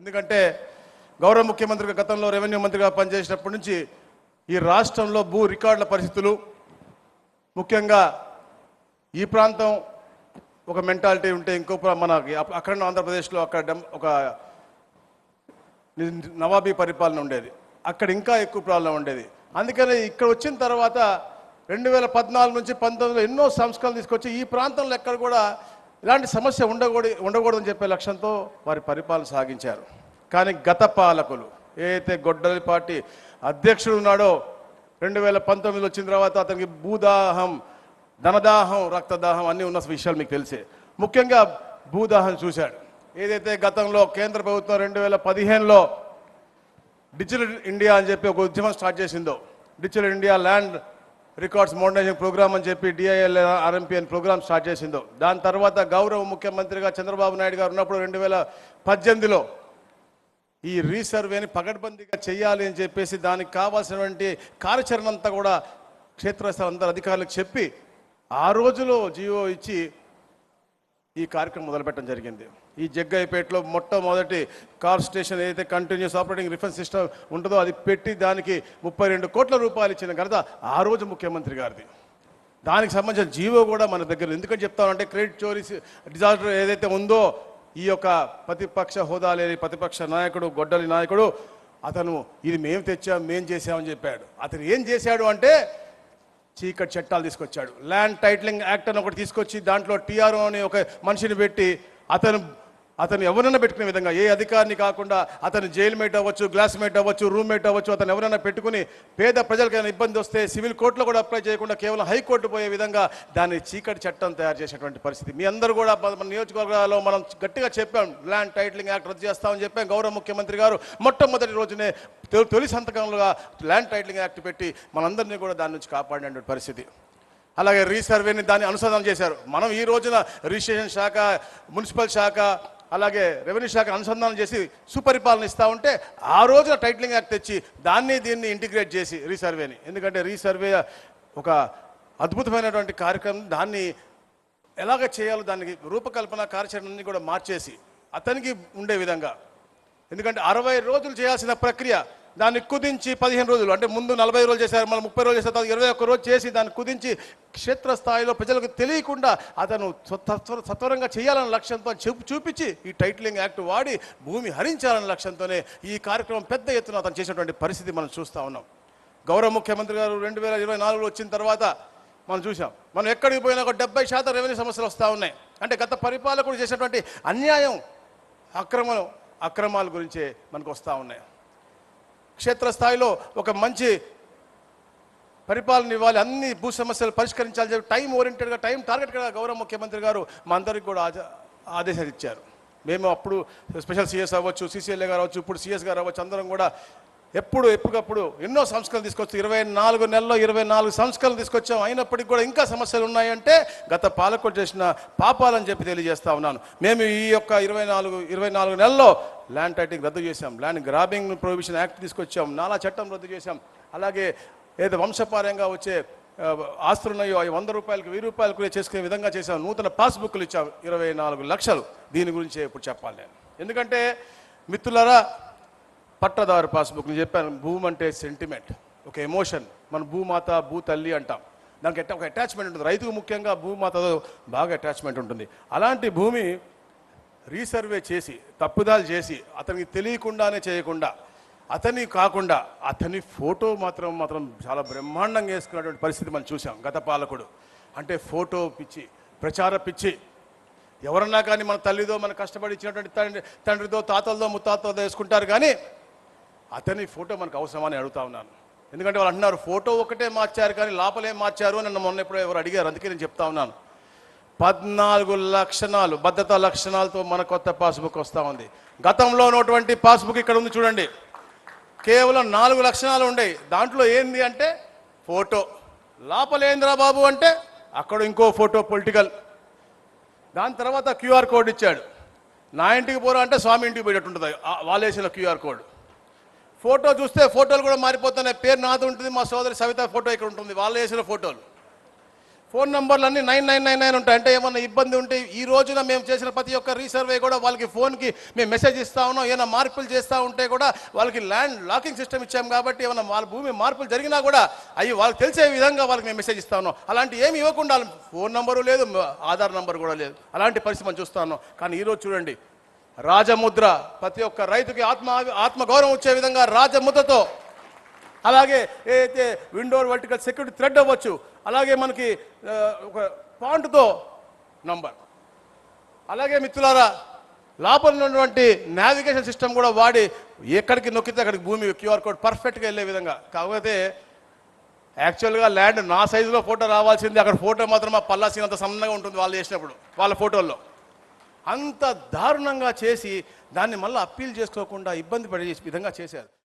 ఎందుకంటే గౌరవ ముఖ్యమంత్రిగా గతంలో రెవెన్యూ మంత్రిగా పనిచేసినప్పటి నుంచి ఈ రాష్ట్రంలో భూ రికార్డుల పరిస్థితులు, ముఖ్యంగా ఈ ప్రాంతం ఒక మెంటాలిటీ ఉంటే ఇంకో మన అఖండ ఆంధ్రప్రదేశ్లో అక్కడ ఒక నవాబీ పరిపాలన ఉండేది, అక్కడ ఇంకా ఎక్కువ ప్రాబ్లం ఉండేది. అందుకని ఇక్కడ వచ్చిన తర్వాత 2014 నుంచి 19లో ఎన్నో సంస్కరణలు తీసుకొచ్చి ఈ ప్రాంతంలో ఎక్కడ కూడా ఇలాంటి సమస్య ఉండకూడదని చెప్పే లక్ష్యంతో వారి పరిపాలన సాగించారు. కానీ గత పాలకులు ఏదైతే గొడ్డలి పార్టీ అధ్యక్షుడు ఉన్నాడో 2019 వచ్చిన తర్వాత అతనికి భూదాహం, ధనదాహం, రక్తదాహం అన్నీ ఉన్న విషయాలు మీకు తెలిసే. ముఖ్యంగా భూదాహం చూశాడు. ఏదైతే గతంలో కేంద్ర ప్రభుత్వం 2015లో డిజిటల్ ఇండియా అని చెప్పి ఒక ఉద్యమం స్టార్ట్ చేసిందో, digital India land records modernisation programme అని చెప్పి DILRMP అని ప్రోగ్రామ్ స్టార్ట్ చేసిందో, దాని తర్వాత గౌరవ ముఖ్యమంత్రిగా చంద్రబాబు నాయుడు గారు ఉన్నప్పుడు 2018లో ఈ రీసర్వేని పగడ్బందీగా చేయాలి అని చెప్పేసి దానికి కావాల్సినటువంటి కార్యాచరణ అంతా కూడా క్షేత్రస్థాయి అందరు అధికారులకు చెప్పి ఆ రోజులో జియో ఇచ్చి ఈ కార్యక్రమం మొదలుపెట్టడం జరిగింది. ఈ జగ్గయ్యపేటలో మొట్టమొదటి కార్ స్టేషన్ ఏదైతే కంటిన్యూస్ ఆపరేటింగ్ రిఫరెన్స్ సిస్టమ్ ఉంటుందో అది పెట్టి దానికి 32 కోట్ల రూపాయలు ఇచ్చిన ఘనత ఆ రోజు ముఖ్యమంత్రి గారిది. దానికి సంబంధించిన జీవో కూడా మన దగ్గర. ఎందుకని చెప్తామంటే క్రెడిట్ చోరీ డిజాస్టర్ ఏదైతే ఉందో, ఈ యొక్క ప్రతిపక్ష హోదా లేని ప్రతిపక్ష నాయకుడు గొడ్డలి నాయకుడు అతను ఇది మేము తెచ్చాం, మేము చేసామని చెప్పాడు. అతను ఏం చేశాడు అంటే చీకటి చట్టాలు తీసుకొచ్చాడు. ల్యాండ్ టైటిలింగ్ యాక్ట్ అని ఒకటి తీసుకొచ్చి దాంట్లో TRO అనే ఒక మనిషిని పెట్టి అతను ఎవరైనా పెట్టుకునే విధంగా, ఏ అధికారిని కాకుండా అతను జైలు మేట్ అవ్వచ్చు, గ్లాస్ మేట్ అవ్వచ్చు, రూమ్ మేట్ అవ్వచ్చు, అతను ఎవరైనా పెట్టుకుని పేద ప్రజలకు ఏమైనా ఇబ్బంది వస్తే సివిల్ కోర్టులో కూడా అప్లై చేయకుండా కేవలం హైకోర్టు పోయే విధంగా దాన్ని చీకటి చట్టం తయారు చేసేటువంటి పరిస్థితి. మీ అందరూ కూడా మన నియోజకవర్గాల్లో మనం గట్టిగా చెప్పాం, ల్యాండ్ టైటిలింగ్ యాక్ట్ రద్దు చేస్తామని చెప్పాం. గౌరవ ముఖ్యమంత్రి గారు మొట్టమొదటి రోజునే తొలి సంతకంలో ల్యాండ్ టైటిలింగ్ యాక్ట్ పెట్టి మనందరినీ కూడా దాని నుంచి కాపాడినటువంటి పరిస్థితి. అలాగే రీసర్వేని దాన్ని అనుసంధానం చేశారు. మనం ఈ రోజున రిజిస్ట్రేషన్ శాఖ, మున్సిపల్ శాఖ, అలాగే రెవెన్యూ శాఖ అనుసంధానం చేసి సుపరిపాలన ఇస్తూ ఉంటే ఆ రోజున టైటిలింగ్ యాక్ట్ తెచ్చి దీన్ని ఇంటిగ్రేట్ చేసి రీసర్వేని, ఎందుకంటే రీసర్వే ఒక అద్భుతమైనటువంటి కార్యక్రమం, దాన్ని ఎలాగ చేయాలో దానికి రూపకల్పన కార్యాచరణని కూడా మార్చేసి అతనికి ఉండే విధంగా, ఎందుకంటే 60 రోజులు చేయాల్సిన ప్రక్రియ దాన్ని కుదించి 15 రోజులు, అంటే ముందు 40 రోజులు చేశారు, మళ్ళీ 30 రోజులు చేసిన తర్వాత 21 రోజు చేసి దాన్ని కుదించి క్షేత్రస్థాయిలో ప్రజలకు తెలియకుండా అతను సత్వరంగా చేయాలన్న లక్ష్యంతో చూపించి ఈ టైటిలింగ్ యాక్ట్ వాడి భూమి హరించాలన్న లక్ష్యంతోనే ఈ కార్యక్రమం పెద్ద ఎత్తున అతను చేసినటువంటి పరిస్థితి మనం చూస్తూ ఉన్నాం. గౌరవ ముఖ్యమంత్రి గారు 2024లో వచ్చిన తర్వాత మనం చూసాం, మనం ఎక్కడికి పోయినా ఒక 70% రెవెన్యూ సమస్యలు వస్తూ ఉన్నాయి. అంటే గత పరిపాలకుడు చేసినటువంటి అన్యాయం, అక్రమాల గురించే మనకు వస్తూ ఉన్నాయి. క్షేత్రస్థాయిలో ఒక మంచి పరిపాలన ఇవ్వాలి, అన్ని భూ సమస్యలు పరిష్కరించాలని చెప్పి టైం ఓరియంటెడ్గా, టైం టార్గెట్గా గౌరవ ముఖ్యమంత్రి గారు మా అందరికీ కూడా ఆదేశాలు ఇచ్చారు. మేము అప్పుడు స్పెషల్ CS అవ్వచ్చు, CCLA గారు అవ్వచ్చు, ఇప్పుడు CS గారు అవ్వచ్చు, అందరం కూడా ఎప్పటికప్పుడు ఎన్నో సంస్కరణలు తీసుకొచ్చి 24 నెలల్లో 24 సంస్కరణలు తీసుకొచ్చాం. అయినప్పటికీ కూడా ఇంకా సమస్యలు ఉన్నాయంటే గత పాలకులు చేసిన పాపాలని చెప్పి తెలియజేస్తా ఉన్నాను. మేము ఈ యొక్క 24 నెలల్లో ల్యాండ్ టైటిలింగ్ రద్దు చేశాం, ల్యాండ్ గ్రాబింగ్ ప్రొహిబిషన్ యాక్ట్ తీసుకొచ్చాం, నాలా చట్టం రద్దు చేశాం. అలాగే ఏదో వంశపార్యంగా వచ్చే ఆస్తులు ఉన్నాయో అవి 100 రూపాయలకు 1000 రూపాయలకు చేసుకునే విధంగా చేశాం. నూతన పాస్బుక్లు ఇచ్చాం 24 లక్షలు. దీని గురించే ఇప్పుడు చెప్పాలి నేను, ఎందుకంటే మిత్రులారా, పట్టదారు పాస్బుక్లు చెప్పాను. భూమి అంటే సెంటిమెంట్, ఒక ఎమోషన్. మన భూమాత, భూతల్లి అంటాం, దానికి ఒక అటాచ్మెంట్ ఉంటుంది. రైతుకు ముఖ్యంగా భూమాతతో బాగా అటాచ్మెంట్ ఉంటుంది. అలాంటి భూమి రీసర్వే చేసి తప్పుదాలు చేసి అతనికి తెలియకుండానే చేయకుండా, అతని ఫోటో మాత్రం చాలా బ్రహ్మాండంగా వేసుకున్నటువంటి పరిస్థితి మనం చూసాం. గత పాలకుడు అంటే ఫోటో పిచ్చి, ప్రచార పిచ్చి. ఎవరన్నా కానీ మన తల్లిదో, మన కష్టపడి ఇచ్చినటువంటి తండ్రితో, తాతలతో, ముత్తాతలతో వేసుకుంటారు, కానీ అతని ఫోటో మనకు అవసరమని అడుగుతా ఉన్నాను. ఎందుకంటే వాళ్ళు అంటున్నారు ఫోటో ఒకటే మార్చారు కానీ లోపలేం మార్చారు అని మొన్న ఎప్పుడో ఎవరు అడిగారు. అందుకే నేను చెప్తా ఉన్నాను, 14 లక్షణాలు, భద్రతా లక్షణాలతో మన కొత్త పాస్బుక్ వస్తూ ఉంది. గతంలో ఉన్నటువంటి పాస్బుక్ ఇక్కడ ఉంది చూడండి, కేవలం 4 లక్షణాలు ఉండేవి. దాంట్లో ఏంది అంటే ఫోటో, లోపలేంద్రా బాబు అంటే అక్కడ ఇంకో ఫోటో పొలిటికల్, దాని తర్వాత QR కోడ్ ఇచ్చాడు. నా ఇంటికి పోరా అంటే స్వామి ఇంటికి పోయేటట్టు ఉంటుంది వాళ్ళు వేసిన QR కోడ్. ఫోటో చూస్తే ఫోటోలు కూడా మారిపోతున్నాయి. పేరు నాది ఉంటుంది, మా సోదరి సవిత ఫోటో ఇక్కడ ఉంటుంది, వాళ్ళు వేసిన ఫోటోలు. ఫోన్ నంబర్లు అన్నీ 9999 ఉంటాయి. అంటే ఏమన్నా ఇబ్బంది ఉంటే ఈ రోజున మేము చేసిన ప్రతి ఒక్క రీసర్వే కూడా వాళ్ళకి ఫోన్కి మేము మెసేజ్ ఇస్తా ఉన్నాం. ఏమైనా మార్పులు చేస్తూ ఉంటే కూడా వాళ్ళకి ల్యాండ్ లాకింగ్ సిస్టమ్ ఇచ్చాం కాబట్టి ఏమైనా వాళ్ళ భూమి మార్పులు జరిగినా కూడా అవి వాళ్ళకి తెలిసే విధంగా వాళ్ళకి మేము మెసేజ్ ఇస్తా ఉన్నాం. అలాంటి ఏమి ఇవ్వకుండా ఫోన్ నంబరు లేదు, ఆధార్ నంబర్ కూడా లేదు. అలాంటి పరిస్థితి మనం చూస్తా ఉన్నాం. కానీ ఈరోజు చూడండి, రాజముద్ర ప్రతి ఒక్క రైతుకి ఆత్మగౌరవం వచ్చే విధంగా రాజముద్రతో, అలాగే ఏదైతే విండోర్ వర్టికల్ సెక్యూరిటీ థ్రెడ్ అవ్వచ్చు, అలాగే మనకి ఒక ఫాంట్తో నంబర్, అలాగే మిత్రులారా లోపల ఉన్నటువంటి నావిగేషన్ సిస్టమ్ కూడా వాడి ఎక్కడికి నొక్కితే అక్కడికి భూమి క్యూఆర్ కోడ్ పర్ఫెక్ట్గా వెళ్ళే విధంగా. కాకపోతే యాక్చువల్గా ల్యాండ్ నా సైజులో ఫోటో రావాల్సింది, అక్కడ ఫోటో మాత్రం ఆ పల్లాసినంత సన్నగా ఉంటుంది వాళ్ళు చేసినప్పుడు వాళ్ళ ఫోటోల్లో. అంత దారుణంగా చేసి దాన్ని మళ్ళీ అప్పీల్ చేసుకోకుండా ఇబ్బంది పడే విధంగా చేశారు.